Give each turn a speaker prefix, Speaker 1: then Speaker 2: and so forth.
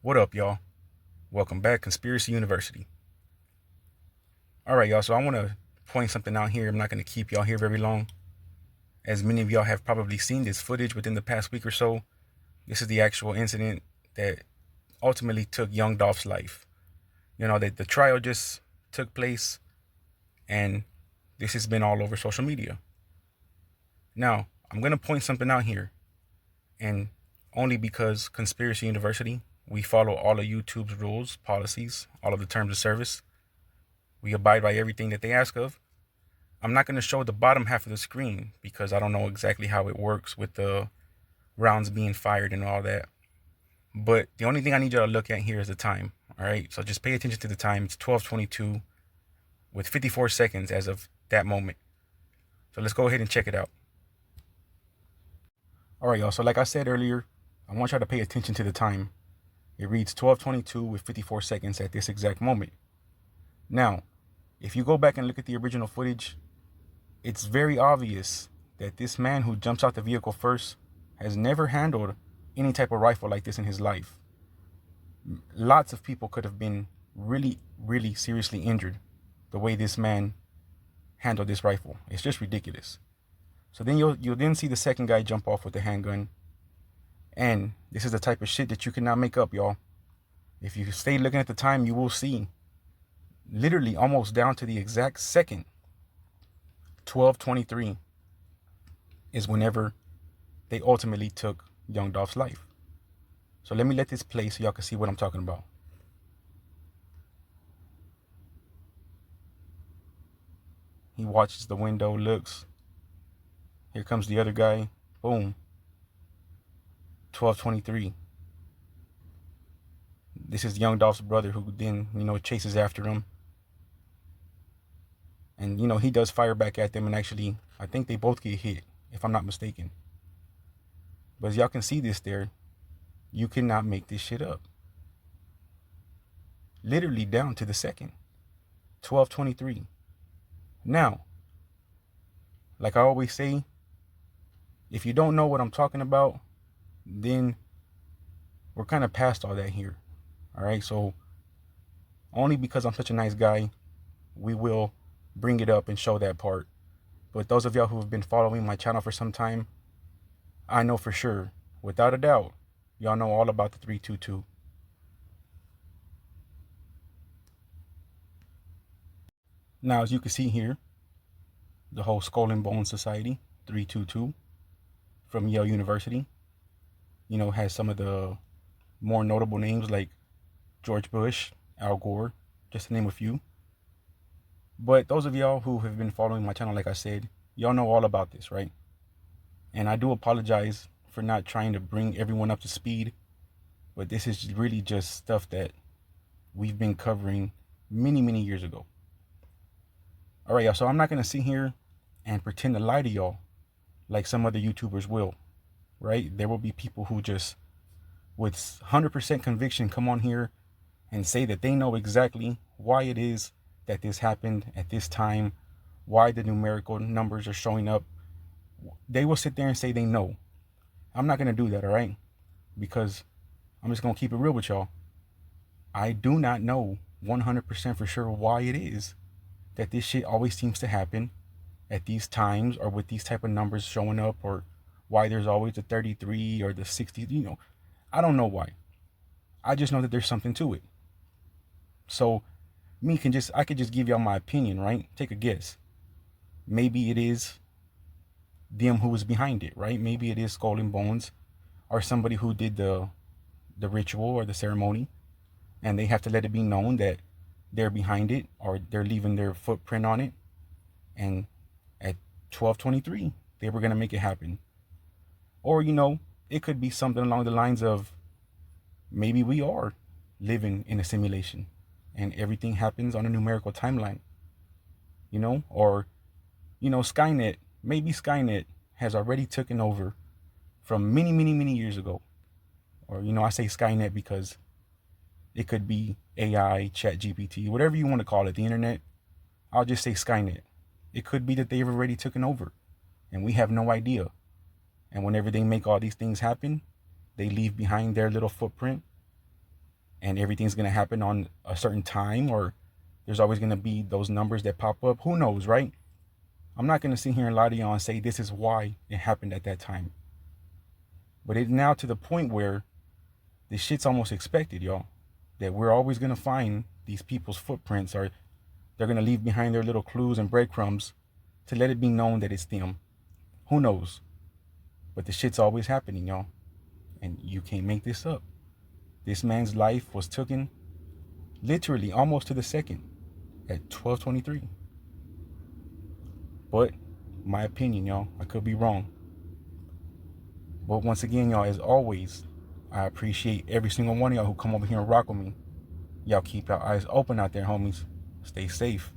Speaker 1: What up, y'all? Welcome back, Conspiracy University. All right, y'all. So I want to point something out here. I'm not going to keep y'all here very long. As many of y'all have probably seen this footage within the past week or so, this is the actual incident that ultimately took young Dolph's life. That the trial just took place, and this has been all over social media. Now, I'm going to point something out here, and only because Conspiracy University, we follow all of YouTube's rules, policies, all of the terms of service. We abide by everything that they ask of. I'm not going to show the bottom half of the screen because I don't know exactly how it works with the rounds being fired and all that. But the only thing I need y'all to look at here is the time. All right. So just pay attention to the time. It's 12:22 with 54 seconds as of that moment. So let's go ahead and check it out. All right, y'all. So like I said earlier, I want y'all to pay attention to the time. It reads 12:22 with 54 seconds at this exact moment. Now, if you go back and look at the original footage, it's very obvious that this man who jumps out the vehicle first has never handled any type of rifle like this in his life. Lots of people could have been really, really seriously injured the way this man handled this rifle. It's just ridiculous. So then you'll then see the second guy jump off with the handgun. And this is the type of shit that you cannot make up, y'all. If you stay looking at the time, you will see literally almost down to the exact second, 12:23 is whenever they ultimately took young Dolph's life. So let me let this play so y'all can see what I'm talking about. He watches the window, looks. Here comes the other guy. Boom. 12:23. This is young Dolph's brother who then, chases after him. And, he does fire back at them, and actually, I think they both get hit, if I'm not mistaken. But as y'all can see this there, you cannot make this shit up. Literally down to the second. 12:23. Now, like I always say, if you don't know what I'm talking about, then we're kind of past all that here. All right, so only because I'm such a nice guy, we will bring it up and show that part. But those of y'all who have been following my channel for some time, I know for sure, without a doubt, y'all know all about the 322. Now, as you can see here, the whole Skull and Bones Society, 322, from Yale University, has some of the more notable names like George Bush, Al Gore, just to name a few. But those of y'all who have been following my channel, like I said, y'all know all about this, right? And I do apologize for not trying to bring everyone up to speed, but this is really just stuff that we've been covering many, many years ago. All right, y'all, so I'm not going to sit here and pretend to lie to y'all like some other YouTubers will, right? There will be people who just, with 100% conviction, come on here and say that they know exactly why it is that this happened at this time, why the numerical numbers are showing up. They will sit there and say they know. I'm not going to do that, all right? Because I'm just going to keep it real with y'all. I do not know 100% for sure why it is that this shit always seems to happen at these times or with these type of numbers showing up, or why there's always the 33 or the 60, I don't know why. I just know that there's something to it. So I could just give y'all my opinion, right? Take a guess. Maybe it is them who was behind it, right? Maybe it is Skull and Bones, or somebody who did the ritual or the ceremony, and they have to let it be known that they're behind it, or they're leaving their footprint on it. And at 12:23, they were gonna make it happen. Or it could be something along the lines of, maybe we are living in a simulation and everything happens on a numerical timeline, or Skynet. Maybe Skynet has already taken over from many, many, many years ago. Or I say Skynet because it could be AI, Chat GPT, whatever you want to call it, the internet. I'll just say Skynet. It could be that they've already taken over and we have no idea. And whenever they make all these things happen, they leave behind their little footprint. and everything's going to happen on a certain time, or there's always going to be those numbers that pop up. Who knows, right? I'm not going to sit here and lie to y'all and say this is why it happened at that time. But it's now to the point where this shit's almost expected, y'all. That we're always going to find these people's footprints, or they're going to leave behind their little clues and breadcrumbs to let it be known that it's them. Who knows? But the shit's always happening, y'all. And you can't make this up. This man's life was taken literally almost to the second at 12:23. But my opinion, y'all, I could be wrong. But once again, y'all, as always, I appreciate every single one of y'all who come over here and rock with me. Y'all keep your eyes open out there, homies. Stay safe.